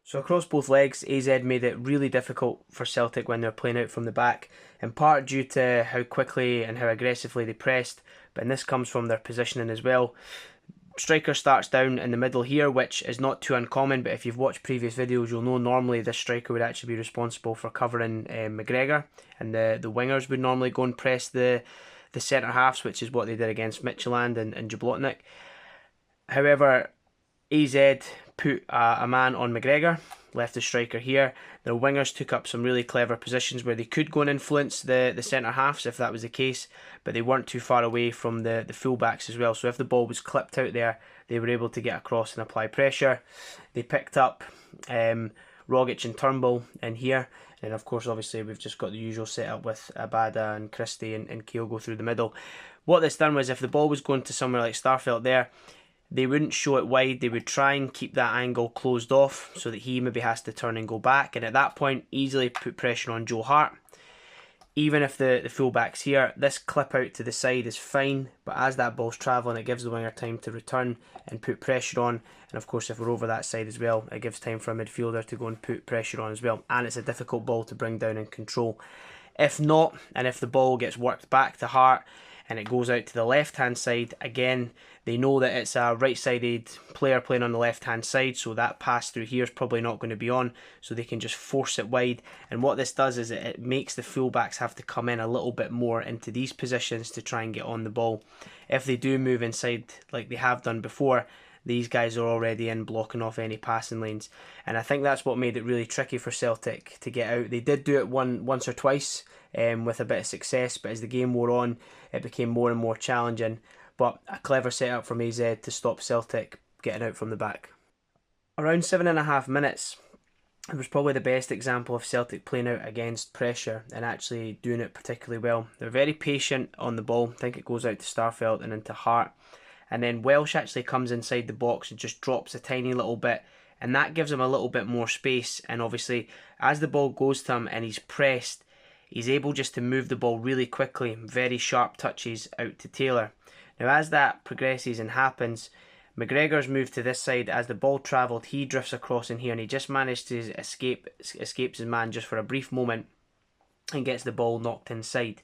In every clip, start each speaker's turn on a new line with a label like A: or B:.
A: So across both legs, AZ made it really difficult for Celtic when they were playing out from the back, in part due to how quickly and how aggressively they pressed, but this comes from their positioning as well. Striker starts down in the middle here, which is not too uncommon, but if you've watched previous videos, you'll know normally this striker would actually be responsible for covering McGregor, and the wingers would normally go and press the centre halves, which is what they did against Midtjylland and Jablotnik. However, AZ put a man on McGregor, left the striker here. The wingers took up some really clever positions where they could go and influence the centre halves if that was the case, but they weren't too far away from the fullbacks as well. So if the ball was clipped out there, they were able to get across and apply pressure. They picked up Rogic and Turnbull in here. And of course, obviously, we've just got the usual setup with Abada and Christie and Kyogo through the middle. What this done was if the ball was going to somewhere like Starfelt there, they wouldn't show it wide. They would try and keep that angle closed off so that he maybe has to turn and go back. And at that point, easily put pressure on Joe Hart. Even if the fullback's here, this clip out to the side is fine. But as that ball's travelling, it gives the winger time to return and put pressure on. And of course, if we're over that side as well, it gives time for a midfielder to go and put pressure on as well. And it's a difficult ball to bring down and control. If not, and if the ball gets worked back to Hart, and it goes out to the left hand side, again they know that it's a right sided player playing on the left hand side, so that pass through here is probably not going to be on, so they can just force it wide. And what this does is it makes the fullbacks have to come in a little bit more into these positions to try and get on the ball. If they do move inside like they have done before, these guys are already in blocking off any passing lanes, and I think that's what made it really tricky for Celtic to get out. They did do it once or twice with a bit of success, but as the game wore on, it became more and more challenging. But a clever setup from AZ to stop Celtic getting out from the back. Around 7.5 minutes, it was probably the best example of Celtic playing out against pressure and actually doing it particularly well. They're very patient on the ball. I think it goes out to Starfelt and into Hart. And then Welsh actually comes inside the box and just drops a tiny little bit, and that gives him a little bit more space. And obviously, as the ball goes to him and he's pressed, he's able just to move the ball really quickly, very sharp touches out to Taylor. Now as that progresses and happens, McGregor's moved to this side. As the ball travelled, he drifts across in here and he just managed to escapes his man just for a brief moment and gets the ball knocked inside.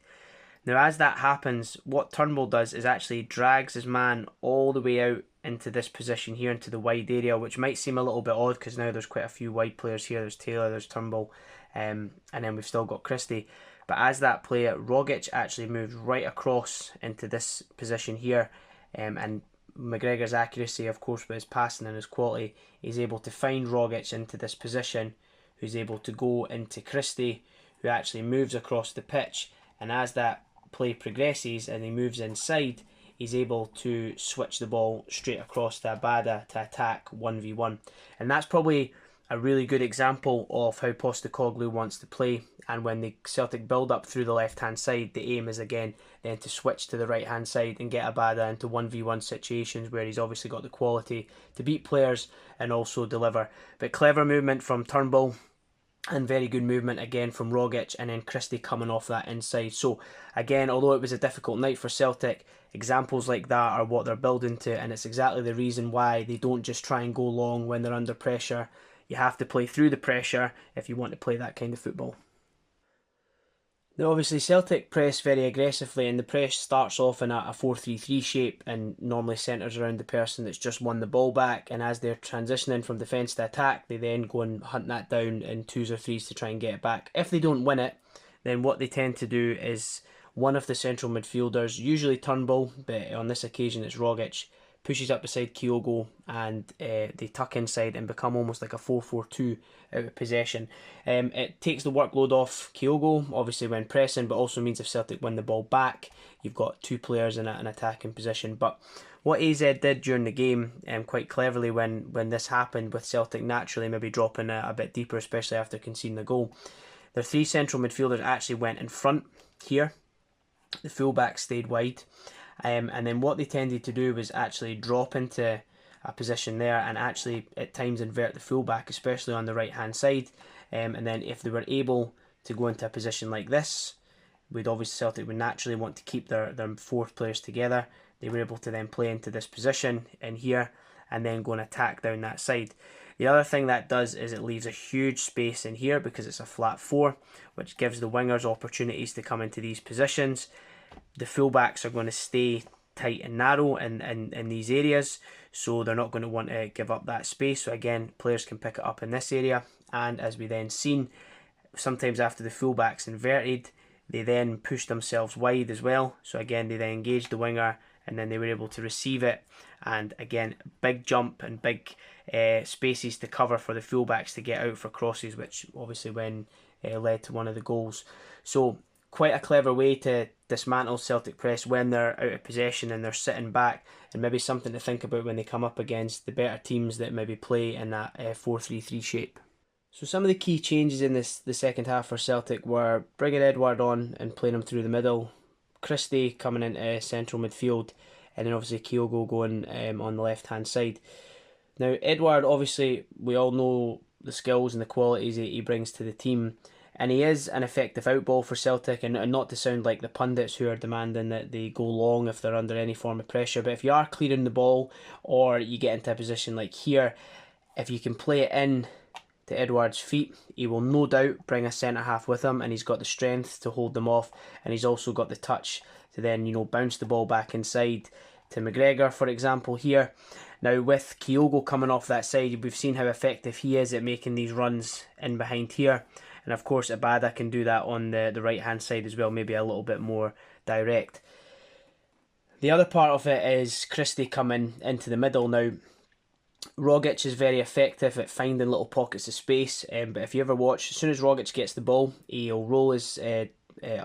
A: Now as that happens, what Turnbull does is actually drags his man all the way out into this position here, into the wide area, which might seem a little bit odd because now there's quite a few wide players here. There's Taylor, there's Turnbull, and then we've still got Christie. But as that play, Rogic actually moves right across into this position here, and McGregor's accuracy, of course, with his passing and his quality, he's able to find Rogic into this position, who's able to go into Christie, who actually moves across the pitch, and as that play progresses and he moves inside, he's able to switch the ball straight across to Abada to attack 1v1. And that's probably a really good example of how Postecoglou wants to play. And when the Celtic build up through the left hand side, the aim is again then to switch to the right hand side and get Abada into 1v1 situations where he's obviously got the quality to beat players and also deliver. But clever movement from Turnbull, and very good movement again from Rogic, and then Christie coming off that inside. So again, although it was a difficult night for Celtic, examples like that are what they're building to, and it's exactly the reason why they don't just try and go long when they're under pressure. You have to play through the pressure if you want to play that kind of football. Now obviously Celtic press very aggressively, and the press starts off in a 4-3-3 shape and normally centres around the person that's just won the ball back, and as they're transitioning from defence to attack, they then go and hunt that down in 2s or 3s to try and get it back. If they don't win it, then what they tend to do is one of the central midfielders, usually Turnbull, but on this occasion it's Rogic, pushes up beside Kyogo, and they tuck inside and become almost like a 4-4-2 out of possession. It takes the workload off Kyogo, obviously when pressing, but also means if Celtic win the ball back, you've got two players in an attacking position. But what AZ did during the game, quite cleverly when this happened, with Celtic naturally maybe dropping a bit deeper, especially after conceding the goal, their three central midfielders actually went in front here. The fullback stayed wide. And then what they tended to do was actually drop into a position there and actually at times invert the fullback, especially on the right hand side. And then if they were able to go into a position like this, Celtic would naturally want to keep their four players together. They were able to then play into this position in here and then go and attack down that side. The other thing that does is it leaves a huge space in here because it's a flat 4, which gives the wingers opportunities to come into these positions. The fullbacks are going to stay tight and narrow in these areas, so they're not going to want to give up that space. So again, players can pick it up in this area, and as we then seen, sometimes after the fullbacks inverted, they then push themselves wide as well. So again, they then engage the winger, and then they were able to receive it. And again, big jump and big spaces to cover for the fullbacks to get out for crosses, which obviously led to one of the goals. So quite a clever way to dismantle Celtic press when they're out of possession and they're sitting back, and maybe something to think about when they come up against the better teams that maybe play in that 4-3-3 shape. So some of the key changes in the second half for Celtic were bringing Edouard on and playing him through the middle, Christie coming into central midfield, and then obviously Kyogo going on the left hand side. Now Edouard, obviously we all know the skills and the qualities that he brings to the team, and he is an effective outball for Celtic, and not to sound like the pundits who are demanding that they go long if they're under any form of pressure, but if you are clearing the ball or you get into a position like here, if you can play it in to Edouard's feet, he will no doubt bring a centre half with him, and he's got the strength to hold them off, and he's also got the touch to then, you know, bounce the ball back inside to McGregor, for example, here. Now with Kyogo coming off that side, we've seen how effective he is at making these runs in behind here, and of course Abada can do that on the right hand side as well, maybe a little bit more direct. The other part of it is Christie coming into the middle. Now Rogic is very effective at finding little pockets of space, but if you ever watch, as soon as Rogic gets the ball, he'll roll his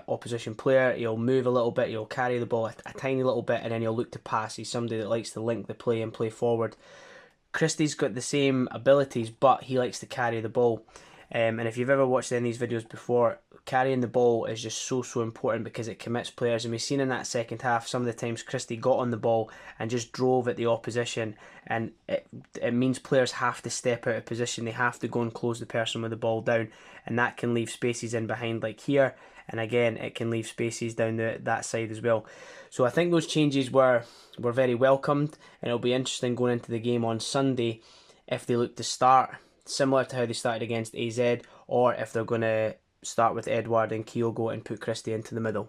A: opposition player, he'll move a little bit, he'll carry the ball a tiny little bit, and then he'll look to pass. He's somebody that likes to link the play and play forward. Christie's got the same abilities, but he likes to carry the ball. And if you've ever watched any of these videos before, carrying the ball is just so important because it commits players, and we've seen in that second half some of the times Christie got on the ball and just drove at the opposition, and it means players have to step out of position, they have to go and close the person with the ball down, and that can leave spaces in behind like here, and again it can leave spaces down that side as well. So I think those changes were very welcomed, and it'll be interesting going into the game on Sunday if they look to start similar to how they started against AZ, or if they're going to start with Edouard and Kyogo and put Christie into the middle.